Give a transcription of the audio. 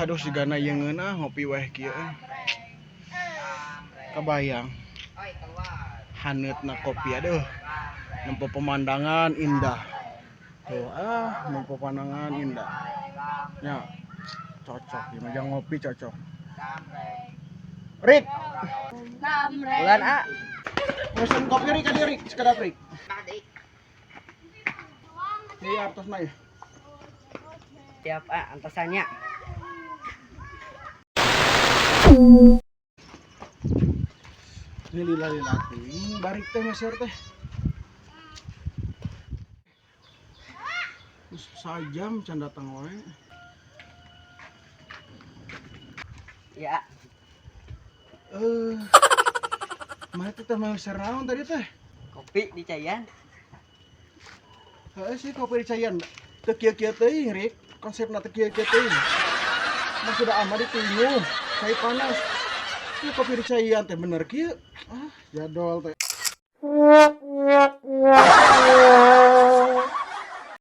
Aduh sigana yeungeun ngopi weh kieu. Kebayang. Haneutna kopi aduh. Nempo pemandangan indah. Tuh nempo pemandangan indah. Ya. Cocok ieu mah ngopi cocok. Rik. Bulan A. Pesen kopi Rik ka Rik, sekedap Rik. Ini atas na ya. Siap antasannya. Ini lila-lila teuing barik teh meser teh. Sajam can datang wae. Ya. Mana teh meser naon tadi teh? Kopi di Cayan. Heeh sih kopi di Cayan. Teu kieu-kieu teuing Rik, konsepna teu kieu-kieu teuing. Mah sudah amat ditunjuk, cai panas. Kopi di Cayan teh bener kieu. Jadol teh.